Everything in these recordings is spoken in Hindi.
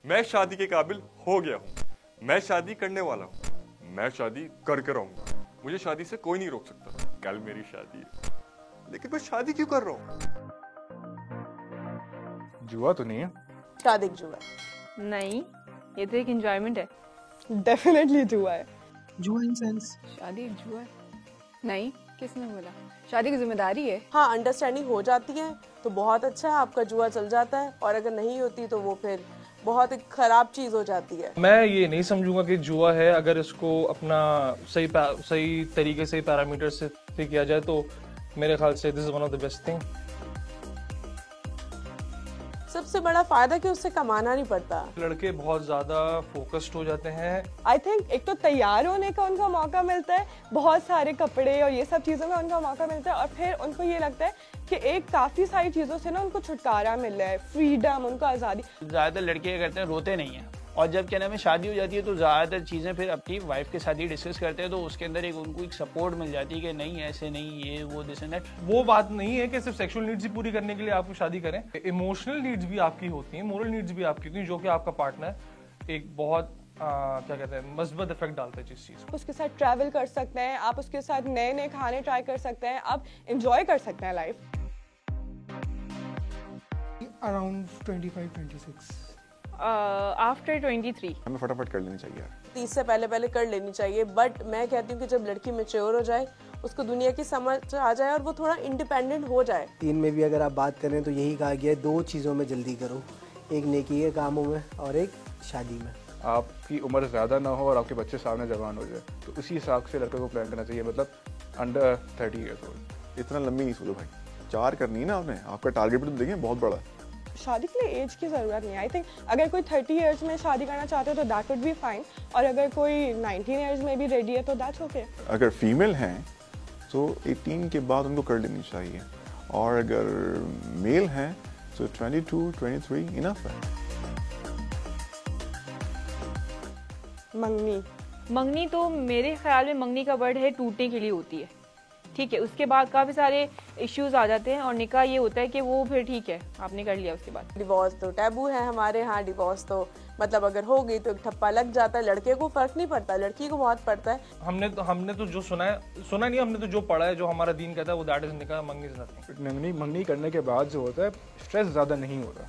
मैं शादी के काबिल हो गया हूँ, मैं शादी करने वाला हूँ, मैं शादी करके रहूंगा, मुझे शादी से कोई नहीं रोक सकता। कल मेरी शादी है, लेकिन मैं शादी क्यों कर रहा हूँ? जुआ तो नहीं है? शादी एक जुआ है। नहीं, ये तो एक एंजॉयमेंट है। डेफिनेटली जुआ है। जुआ इन सेंस शादी एक जुआ है? नहीं, किसने बोला? शादी की जिम्मेदारी है। हाँ, अंडरस्टैंडिंग हो जाती है तो बहुत अच्छा है, आपका जुआ चल जाता है, और अगर नहीं होती तो वो फिर बहुत एक खराब चीज हो जाती है। मैं ये नहीं समझूंगा कि जुआ है अगर इसको अपना सही तरीके से पैरामीटर से किया जाए तो मेरे ख्याल से this is one of the best thing. सबसे बड़ा फायदा कि उससे कमाना नहीं पड़ता। लड़के बहुत ज्यादा फोकस्ड हो जाते हैं। आई थिंक एक तो तैयार होने का उनका मौका मिलता है, बहुत सारे कपड़े और ये सब चीज़ों का उनका मौका मिलता है, और फिर उनको ये लगता है कि एक काफ़ी सारी चीज़ों से ना उनको छुटकारा मिल रहा है, फ्रीडम, उनको आज़ादी। ज्यादातर लड़के क्या करते हैं, रोते नहीं है, और जब क्या नाम है शादी हो जाती है तो ज्यादातर चीजें फिर अपनी वाइफ के साथ ही डिस्कस करते हैं, तो उसके अंदर एक उनको एक सपोर्ट मिल जाती है कि नहीं ऐसे नहीं, ये वो दिस एंड दैट। वो बात नहीं है कि सिर्फ सेक्सुअल नीड्स ही पूरी करने के लिए आपको शादी करें, इमोशनल नीड्स भी आपकी होती हैं, मोरल नीड्स भी आपकी होती हैं, जो कि आपका पार्टनर एक बहुत क्या कहते हैं मस्बत इफेक्ट डालता है जिस चीज। उसके साथ ट्रैवल कर सकते हैं आप, उसके साथ नए नए खाने ट्राई कर सकते हैं, आप इंजॉय कर सकते हैं लाइफ। Around 25-26 after 23। हमें फटाफट कर लेनी चाहिए यार। 30 से पहले कर लेनी चाहिए, बट मैं कहती हूँ कि जब लड़की मैच्योर हो जाए, उसको दुनिया की समझ आ जाए और वो थोड़ा इंडिपेंडेंट हो जाए। 3 में भी अगर आप बात करें तो यही कहा गया है, 2 चीज़ों में जल्दी करो, एक नेकी के कामों में और एक शादी में। आपकी उम्र ज़्यादा ना हो और आपके बच्चे सामने जवान हो जाए, तो उसी हिसाब से लड़के को प्लान करना चाहिए, मतलब अंडर 30 ईयर्स ओल्ड। इतना लंबी नहीं सोचो भाई, 4 करनी है ना आपने, आपका टारगेट भी तो देखिए बहुत बड़ा है। शादी के लिए एज की ज़रूरत नहीं है। आई थिंक अगर कोई 30 इयर्स में शादी करना चाहते हो तो दैट वुड बी फाइन, और अगर कोई 19 इयर्स में भी रेडी है तो दैट्स ओके। अगर फीमेल हैं तो 18 के बाद उनको कर लेनी चाहिए, और अगर मेल हैं तो 22-23 इनफ है। मंगनी तो मेरे ख्याल में मंगनी का वर्ड है टूटने के लिए होती है, ठीक है। उसके बाद काफ़ी सारे इश्यूज आ जाते हैं, और निकाह ये होता है कि वो फिर ठीक है आपने कर लिया, उसके बाद डिवोर्स तो टैबू है हमारे यहाँ। डिवोर्स तो मतलब अगर हो गई तो एक ठप्पा लग जाता है, लड़के को फर्क नहीं पड़ता, लड़की को बहुत पड़ता है। हमने तो जो सुना नहीं, हमने तो जो पढ़ा है, जो हमारा दीन कहता है वो दैट इज निकाह मंगनी से नथिंग। मंगनी करने के बाद जो होता है स्ट्रेस ज़्यादा नहीं होता,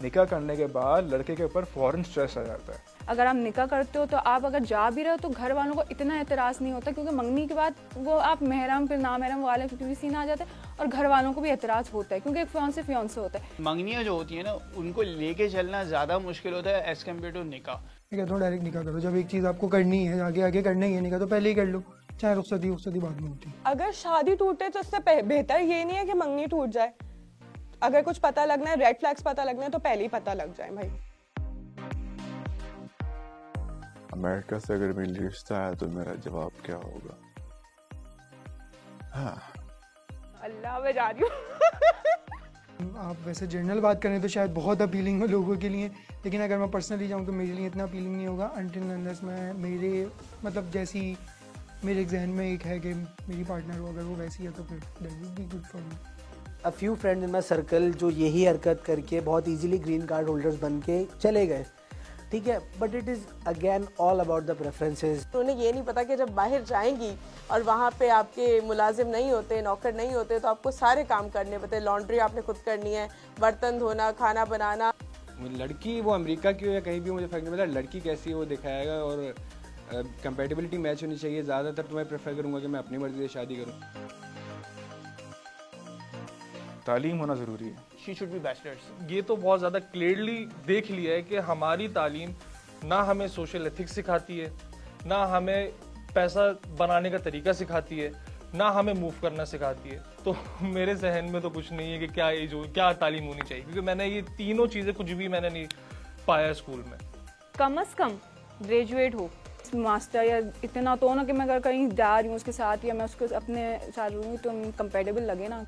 निकाह करने के बाद लड़के के ऊपर फौरन स्ट्रेस आ जाता है। अगर आप निकाह करते हो तो आप अगर जा भी रहे हो तो घर वालों को इतना एतराज़ नहीं होता, क्योंकि मंगनी के बाद वो आप महरम फिर ना महरम वाले भी सीन आ जाता है, और घर वालों को भी एतराज़ होता है, क्योंकि एक फियांसे होता है। मंगनियाँ जो होती है ना, उनको लेके चलना ज़्यादा मुश्किल होता है एज कम्पेयर टू निकाह। मैं कहता हूँ डायरेक्ट निकाह करो, जब एक चीज़ आपको करनी है, आगे करना ही है निकाह, तो पहले ही कर लो, चाहे रुखसती बाद में होती। अगर शादी टूटे तो उससे बेहतर ये नहीं है कि मंगनी टूट जाए। अगर कुछ पता लगना है, रेड फ्लैग्स पता लगना है, तो पहले ही पता लग जाए भाई। अमेरिका से अगर मेरी रिश्ता है तो मेरा जवाब क्या होगा? हाँ। अल्लाह मैं जा रही हूँ। आप वैसे जनरल बात करें तो शायद बहुत अपीलिंग हो लोगों के लिए, लेकिन अगर मैं पर्सनली जाऊँ तो मेरे लिए इतना अपीलिंग नहीं होगा अनटिल अनलेस मैं मेरे मतलब जैसी मेरे जहन में एक है कि मेरी पार्टनर हो, अगर वो वैसी है तो फिर that would be good for me. A few friends in my circle जो यही हरकत करके बहुत इजीली ग्रीन कार्ड होल्डर्स बन के चले गए, ठीक है, but it is again all about the preferences. तो उन्हें ये नहीं पता कि जब बाहर जाएंगी और वहाँ पे आपके मुलाजिम नहीं होते, नौकर नहीं होते, तो आपको सारे काम करने पड़ते। लॉन्ड्री आपने खुद करनी है, बर्तन धोना, खाना बनाना। लड़की वो अमेरिका की हो या कहीं भी मुझे फर्क नहीं पड़ता, लड़की कैसी है वो दिखाएगा, और कंपेटिबिलिटी मैच होनी चाहिए। ज़्यादातर तो मैं प्रेफर करूँगा कि मैं अपनी मर्जी से शादी करूँ। तालीम होना ज़रूरी है। She should be bachelors. ये तो बहुत ज़्यादा क्लियरली देख लिया है कि हमारी तालीम ना हमें सोशल एथिक्स सिखाती है, ना हमें पैसा बनाने का तरीका सिखाती है, ना हमें मूव करना सिखाती है। तो मेरे जहन में तो कुछ नहीं है कि क्या तालीम होनी चाहिए, क्योंकि मैंने ये तीनों चीज़ें कुछ भी मैंने नहीं पाया स्कूल में। कम से कम ग्रेजुएट हो, मास्टर या इतना तो ना कि मैं अगर कहीं जा रही हूँ उसके साथ या मैं उसको अपने साथ रहूँगी तो कंपेटेबल लगे ना।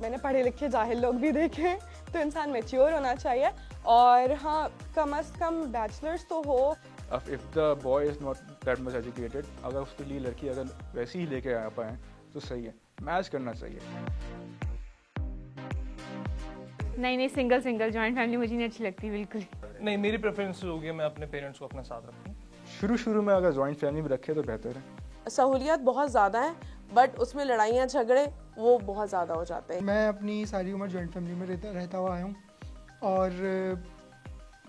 मैंने पढ़े लिखे जाहिल लोग भी देखे, तो इंसान मैच्योर होना चाहिए, और हाँ कम से कम बैचलर्स तो हो। If the boy is not that much educated, अगर उसके लिए लड़की अगर वैसी ही लेके आ पाए तो सही है, मैच करना चाहिए। नहीं सिंगल जॉइंट फैमिली मुझे नहीं अच्छी लगती बिल्कुल। नहीं, मेरी प्रेफरेंस होगी मैं अपने पेरेंट्स को अपने साथ रखूँ। शुरू में अगर जॉइंट फैमिली में रखे तो बेहतर है। सहूलियत बहुत ज़्यादा है, बट उसमें लड़ाइयाँ झगड़े वो बहुत ज़्यादा हो जाते हैं। मैं अपनी सारी उम्र जॉइंट फैमिली में रहता हुआ आया हूँ और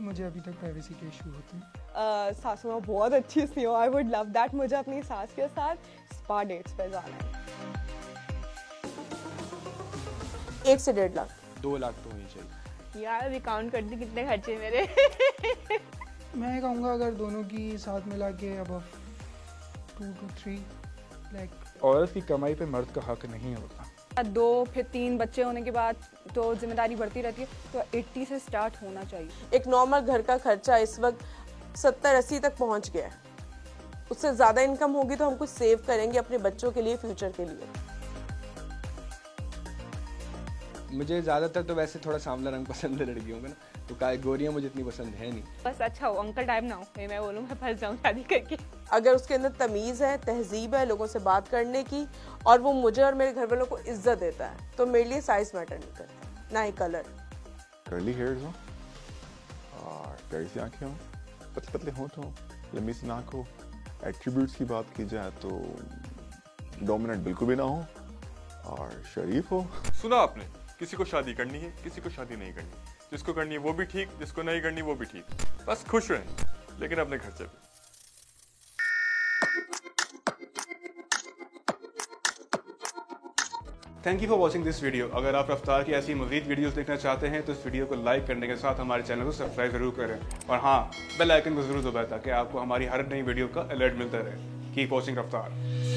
मुझे अभी तक प्राइवेसी के इशू होते हैं। सासू माँ बहुत अच्छी सी हो, आई वुड लव दैट। मुझे अपनी सास के साथ स्पा डेट्स पे जाना है। 1 से 1.5 लाख। 2 लाख तो होनी चाहिए यार अभी काउंट कर दी कितने खर्चे मेरे। मैं कहूँगा अगर दोनों की साथ मिला के अब 2 to 3 लाख। औरत की कमाई पे मर्द का हक नहीं होता। 2 फिर 3 बच्चे होने के बाद तो जिम्मेदारी बढ़ती रहती है, तो 80 से स्टार्ट होना चाहिए। एक नॉर्मल घर का खर्चा इस वक्त 70-80 तक पहुंच गया है। उससे ज़्यादा इनकम होगी तो हम कुछ सेव करेंगे अपने बच्चों के लिए, फ्यूचर के लिए। मुझे ज़्यादातर तो वैसे थोड़ा सांवला रंग पसंद है लड़कियों का ना, तो गोरियाँ मुझे इतनी पसंद है नहीं। बस अच्छा हो, अंकल टाइप ना हो, मैं बोलूँ मैं फंस जाऊँ शादी करके। अगर उसके अंदर तमीज़ है, तहजीब है, लोगों से बात करने की, और वो मुझे और मेरे घर वालों को इज्जत देता है, तो मेरे लिए साइज मैटर नहीं करता, ना ही कलर। कर्ली हेयर्स हो और प्यारी सी आंखें हो, पतले पतले होंठ हो, लंबी सी नाक हो। एट्रीब्यूट्स की बात की जाए तो डोमिनेंट बिल्कुल भी ना हो और शरीफ हो। सुना आपने, किसी को शादी करनी है, किसी को शादी नहीं करनी। जिसको करनी है वो भी ठीक, जिसको नहीं करनी वो भी ठीक। बस खुश रहें, लेकिन अपने घर से भी। Thank you for watching this video. अगर आप रफ्तार की ऐसी मज़ीद वीडियोस देखना चाहते हैं तो इस वीडियो को लाइक करने के साथ हमारे चैनल को सब्सक्राइब जरूर करें, और हाँ, बेल आइकन को जरूर दबाएं ताकि आपको हमारी हर नई वीडियो का अलर्ट मिलता रहे। कीप वॉचिंग रफ्तार।